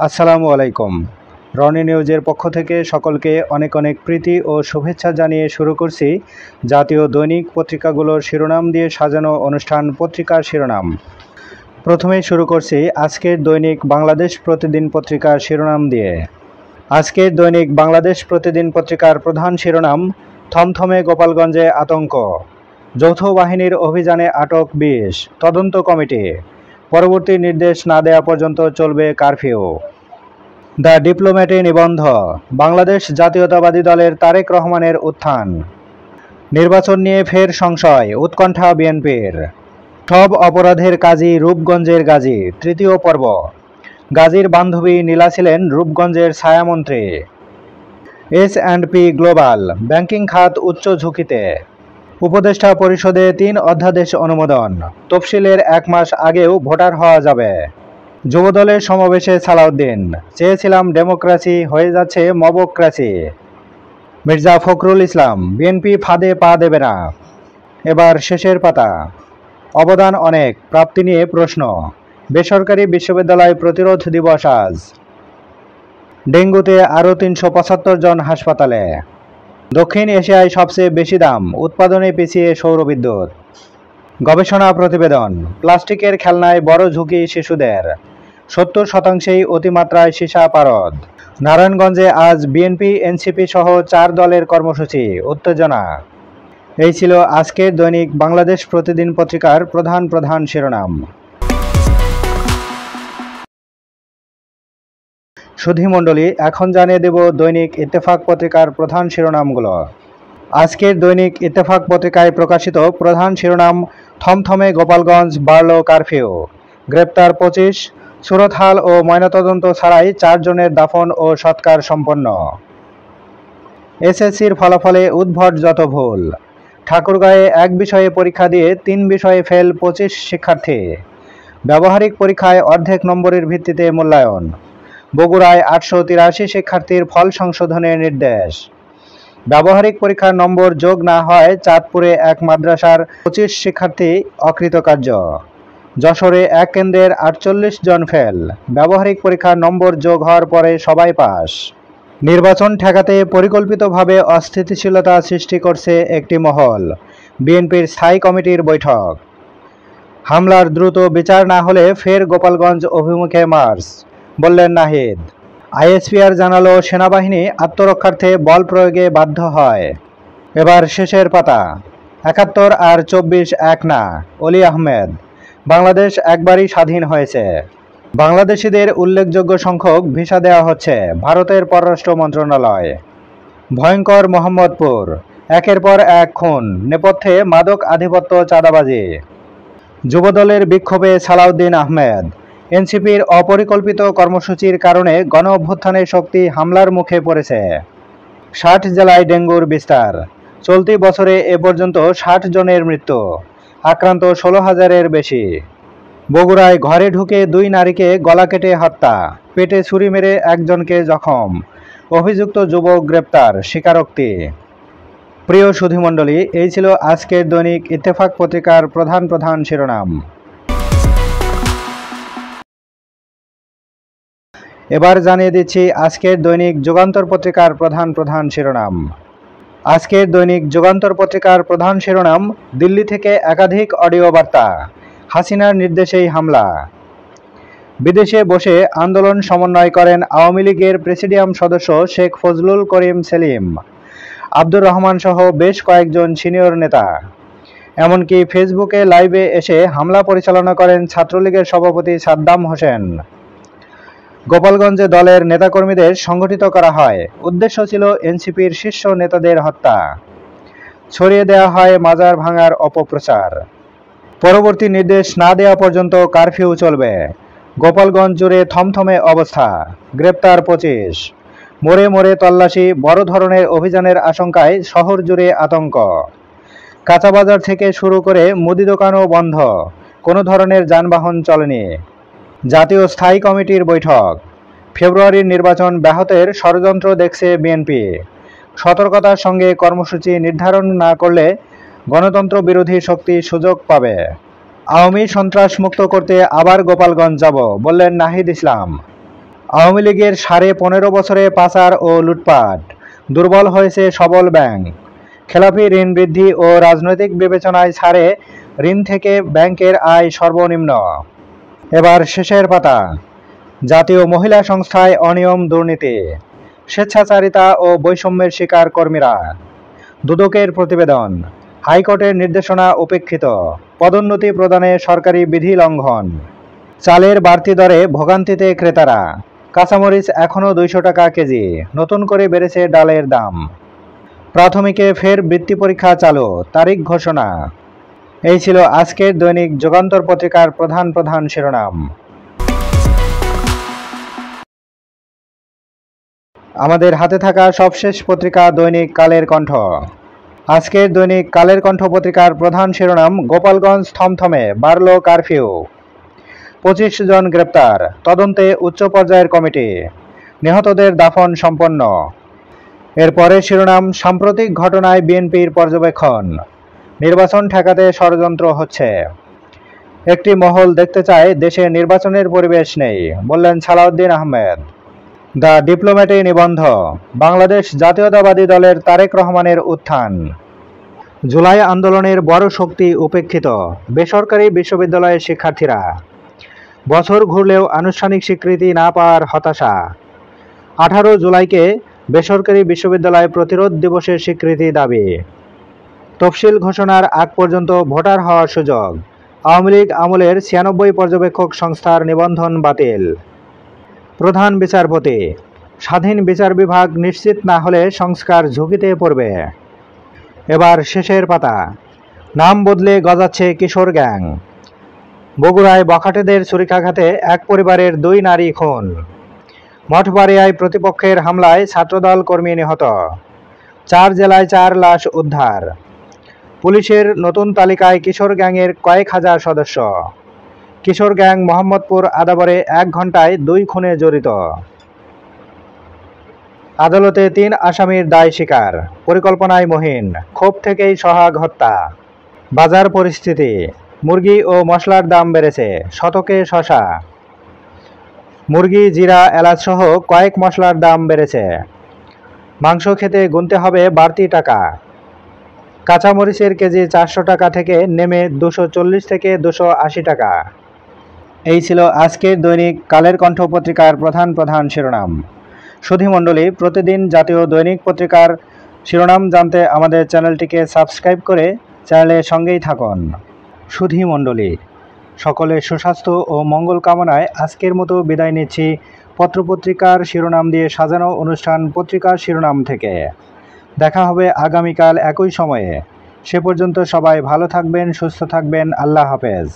আসসালামু আলাইকুম। রনি নিউজের পক্ষ থেকে সকলকে অনেক অনেক প্রীতি ও শুভেচ্ছা জানিয়ে শুরু করছি জাতীয় দৈনিক পত্রিকাগুলোর শিরোনাম দিয়ে সাজানো অনুষ্ঠান পত্রিকার শিরোনাম। প্রথমেই শুরু করছি আজকের দৈনিক বাংলাদেশ প্রতিদিন পত্রিকার শিরোনাম দিয়ে। আজকের দৈনিক বাংলাদেশ প্রতিদিন পত্রিকার প্রধান শিরোনাম, থমথমে গোপালগঞ্জে আতঙ্ক, যৌথ বাহিনীর অভিযানে আটক ২০, তদন্ত কমিটি, পরবর্তী নির্দেশ না দেয়া পর্যন্ত চলবে কারফিউ। দ্য ডিপ্লোম্যাটে নিবন্ধ, বাংলাদেশ জাতীয়তাবাদী দলের তারেক রহমানের উত্থান, নির্বাচন নিয়ে ফের সংশয়, উৎকণ্ঠা বিএনপির, সব অপরাধের কাজী রূপগঞ্জের গাজী, তৃতীয় পর্ব, গাজীর বান্ধবী নীলা ছিলেন রূপগঞ্জের ছায়ামন্ত্রী, S&P গ্লোবাল, ব্যাংকিং খাত উচ্চ ঝুঁকিতে, উপদেষ্টা পরিষদে ৩ অধ্যাদেশ অনুমোদন, তফসিলের ১ মাস আগেও ভোটার হওয়া যাবে, যুবদলের সমাবেশে সালাউদ্দিন, চেয়েছিলাম ডেমোক্রেসি, হয়ে যাচ্ছে মবক্রেসি, মির্জা ফখরুল ইসলাম, বিএনপি ফাঁদে পা দেবে না। এবার শেষের পাতা, অবদান অনেক, প্রাপ্তি নিয়ে প্রশ্ন, বেসরকারি বিশ্ববিদ্যালয় প্রতিরোধ দিবস আজ, ডেঙ্গুতে আরও ৩৭৫ জন হাসপাতালে, দক্ষিণ এশিয়ায় সবচেয়ে বেশি দাম, উৎপাদনে পিছিয়ে সৌরবিদ্যুৎ, গবেষণা প্রতিবেদন, প্লাস্টিকের খেলনায় বড় ঝুঁকি শিশুদের, ৭০%ই অতিমাত্রায় সীসা পারদ, নারায়ণগঞ্জে আজ বিএনপি এনসিপি সহ ৪ দলের কর্মসূচি, উত্তেজনা। এই ছিল আজকের দৈনিক বাংলাদেশ প্রতিদিন পত্রিকার প্রধান প্রধান শিরোনাম। সুধীমণ্ডলী, এখন জানিয়ে দেব দৈনিক ইত্তেফাক পত্রিকার প্রধান শিরোনামগুলো। আজকের দৈনিক ইত্তেফাক পত্রিকায় প্রকাশিত প্রধান শিরোনাম, থমথমে গোপালগঞ্জ, বাড়ল কারফিউ, গ্রেপ্তার ২৫, সুরতহাল ও ময়নাতদন্ত ছাড়াই ৪ জনের দাফন ও সৎকার সম্পন্ন, এসএসসির ফলাফলে উদ্ভট যত ভুল, ঠাকুরগাঁয়ে ১ বিষয়ে পরীক্ষা দিয়ে ৩ বিষয়ে ফেল ২৫ শিক্ষার্থী, ব্যবহারিক পরীক্ষায় অর্ধেক নম্বরের ভিত্তিতে মূল্যায়ন, বগুড়ায় ৮৮৩ শিক্ষার্থীর ফল সংশোধনের নির্দেশ, ব্যবহারিক পরীক্ষার নম্বর যোগ না হয় চাঁদপুরে এক মাদ্রাসার ২৫ শিক্ষার্থী অকৃতকার্য, যশোরে এক কেন্দ্রের ৪৮ জন ফেল, ব্যবহারিক পরীক্ষার নম্বর যোগ হওয়ার পরে সবাই পাস, নির্বাচন ঠেকাতে পরিকল্পিতভাবে অস্থিতিশীলতা সৃষ্টি করছে একটি মহল, বিএনপির স্থায়ী কমিটির বৈঠক, হামলার দ্রুত বিচার না হলে ফের গোপালগঞ্জ অভিমুখে মার্চ, বললেন নাহিদ, আইএসপিআর জানালো সেনাবাহিনী আত্মরক্ষার্থে বল প্রয়োগে বাধ্য হয়। এবার শেষের পাতা, ৭১ আর ২৪ এক না, অলি আহমেদ, বাংলাদেশ একবারই স্বাধীন হয়েছে, বাংলাদেশিদের উল্লেখযোগ্য সংখ্যক ভিসা দেওয়া হচ্ছে, ভারতের পররাষ্ট্র মন্ত্রণালয়, ভয়ঙ্কর মোহাম্মদপুর, একের পর এক খুন, নেপথ্যে মাদক আধিপত্য চাঁদাবাজি, যুবদলের বিক্ষোভে সালাউদ্দিন আহমেদ, এনসিপির অপরিকল্পিত কর্মসূচির কারণে গণ অভ্যুত্থানের শক্তি হামলার মুখে পড়েছে, ৬০ জেলায় ডেঙ্গুর বিস্তার, চলতি বছরে এ পর্যন্ত ৬০ জনের মৃত্যু, আক্রান্ত ১৬,০০০-এর বেশি, বগুড়ায় ঘরে ঢুকে ২ নারীকে গলা কেটে হত্যা, পেটে ছুরি মেরে একজনকে জখম, অভিযুক্ত যুবক গ্রেপ্তার, স্বীকারোক্তি। প্রিয় সুধীমণ্ডলী, এই ছিল আজকের দৈনিক ইত্তেফাক পত্রিকার প্রধান প্রধান শিরোনাম। এবার জানিয়ে দিচ্ছি আজকের দৈনিক যুগান্তর পত্রিকার প্রধান প্রধান শিরোনাম। আজকের দৈনিক যুগান্তর পত্রিকার প্রধান শিরোনাম, দিল্লি থেকে একাধিক অডিও বার্তা, হাসিনার নির্দেশেই হামলা, বিদেশে বসে আন্দোলন সমন্বয় করেন আওয়ামী লীগের প্রেসিডিয়াম সদস্য শেখ ফজলুল করিম সেলিম, আব্দুর রহমান সহ বেশ কয়েকজন সিনিয়র নেতা, এমনকি ফেসবুকে লাইভে এসে হামলা পরিচালনা করেন ছাত্রলীগের সভাপতি সাদ্দাম হোসেন। গোপালগঞ্জে দলের নেতাকর্মীদের সংগঠিত করা হয়, উদ্দেশ্য ছিল এনসিপির শীর্ষ নেতাদের হত্যা, ছড়িয়ে দেওয়া হয় মাজার ভাঙার অপপ্রচার, পরবর্তী নির্দেশ না দেওয়া পর্যন্ত কারফিউ চলবে, গোপালগঞ্জ জুড়ে থমথমে অবস্থা, গ্রেপ্তার ২৫, মোড়ে মোড়ে তল্লাশি, বড় ধরনের অভিযানের আশঙ্কায় শহর জুড়ে আতঙ্ক, কাঁচাবাজার থেকে শুরু করে মুদি দোকানও বন্ধ, কোনো ধরনের যানবাহন চলেনি, জাতীয় স্থায়ী কমিটির বৈঠক, ফেব্রুয়ারির নির্বাচন ব্যাহতের ষড়যন্ত্র দেখছে বিএনপি, সতর্কতার সঙ্গে কর্মসূচি নির্ধারণ না করলে গণতন্ত্র বিরোধী শক্তি সুযোগ পাবে, আওয়ামী সন্ত্রাস মুক্ত করতে আবার গোপালগঞ্জ যাব, বললেন নাহিদ ইসলাম। আওয়ামী লীগের 15.5 বছরে পাচার ও লুটপাট, দুর্বল হয়েছে সবল ব্যাংক, খেলাপি ঋণ বৃদ্ধি ও রাজনৈতিক বিবেচনায় ছাড়ে ঋণ থেকে ব্যাংকের আয় সর্বনিম্ন। এবার শেষের পাতা। জাতীয় মহিলা সংস্থায় অনিয়ম দুর্নীতি, স্বেচ্ছাচারিতা ও বৈষম্যের শিকার কর্মীরা। দুদকের প্রতিবেদন, হাইকোর্টের নির্দেশনা উপেক্ষিত, পদোন্নতি প্রদানে সরকারি বিধি লঙ্ঘন। চালের বাড়তি দরে ভোগান্তিতে ক্রেতারা, কাঁচামরিচ এখনও 200 টাকা কেজি, নতুন করে বেড়েছে ডালের দাম। প্রাথমিকে ফের বৃত্তি পরীক্ষা চালু, তারিখ ঘোষণা। এই ছিল আজকের দৈনিক যুগান্তর পত্রিকার প্রধান প্রধান শিরোনাম। আমাদের হাতে থাকা সবশেষ পত্রিকা দৈনিক কালের কণ্ঠ। আজকের দৈনিক কালের কণ্ঠ পত্রিকার প্রধান শিরোনাম, গোপালগঞ্জ থমথমে, বাড়ল কারফিউ, 25 জন গ্রেপ্তার, তদন্তে উচ্চ পর্যায়ের কমিটি, নিহতদের দাফন সম্পন্ন। এরপরের শিরোনাম, সাম্প্রতিক ঘটনায় বিএনপির পর্যবেক্ষণ, নির্বাচন ঠেকাতে ষড়যন্ত্র হচ্ছে। একটি মহল দেখতে চায় দেশে নির্বাচনের পরিবেশ নেই, বললেন সালাউদ্দিন আহমেদ। দ্য ডিপ্লোম্যাটে নিবন্ধ, বাংলাদেশ জাতীয়তাবাদী দলের তারেক রহমানের উত্থান। জুলাই আন্দোলনের বড় শক্তি উপেক্ষিত, বেসরকারি বিশ্ববিদ্যালয়ের শিক্ষার্থীরা। বছর ঘুরলেও আনুষ্ঠানিক স্বীকৃতি না পাওয়ার হতাশা। 18 জুলাইকে বেসরকারি বিশ্ববিদ্যালয় প্রতিরোধ দিবসের স্বীকৃতি দাবি। তফসিল ঘোষণার আগ পর্যন্ত ভোটার হওয়ার সুযোগ। আওয়ামী লীগ আমলের 96 পর্যবেক্ষক সংস্থার নিবন্ধন বাতিল। প্রধান বিচারপতি, স্বাধীন বিচার বিভাগ নিশ্চিত না হলে সংস্কার ঝুঁকিতে পড়বে। এবার শেষের পাতা। নাম বদলে গজাচ্ছে কিশোর গ্যাং। বগুড়ায় বখাটেদের ছুরিকাঘাতে এক পরিবারের 2 নারী খুন। মঠবাড়িয়ায় প্রতিপক্ষের হামলায় ছাত্রদল কর্মী নিহত। 4 জেলায় 4 লাশ উদ্ধার। পুলিশের নতুন তালিকায় কিশোর গ্যাংয়ের কয়েক হাজার সদস্য। কিশোর গ্যাং মোহাম্মদপুর আদাবরে 1 ঘণ্টায় 2 খুনে জড়িত। আদালতে 3 আসামির দায় স্বীকার, পরিকল্পনায় মহিন, ক্ষোভ থেকেই সোহাগ হত্যা। বাজার পরিস্থিতি, মুরগি ও মশলার দাম বেড়েছে, শতকে শশা। মুরগি, জিরা, এলাচ সহ কয়েক মশলার দাম বেড়েছে। মাংস খেতে গুনতে হবে বাড়তি টাকা। কাঁচামরিচের কেজি 400 টাকা থেকে নেমে 240 থেকে 280 টাকা। এই ছিল আজকের দৈনিক কালের কণ্ঠ পত্রিকার প্রধান প্রধান শিরোনাম। সুধীমণ্ডলী, প্রতিদিন জাতীয় দৈনিক পত্রিকার শিরোনাম জানতে আমাদের চ্যানেলটিকে সাবস্ক্রাইব করে চ্যানেলের সঙ্গেই থাকুন। সুধীমণ্ডলী, সকলের সুস্বাস্থ্য ও মঙ্গল কামনায় আজকের মতো বিদায় নিচ্ছি পত্রপত্রিকার শিরোনাম দিয়ে সাজানো অনুষ্ঠান পত্রিকার শিরোনাম থেকে। দেখা হবে আগামীকাল একই সময়ে। সে পর্যন্ত সবাই ভালো থাকবেন, সুস্থ থাকবেন। আল্লাহ হাফেজ।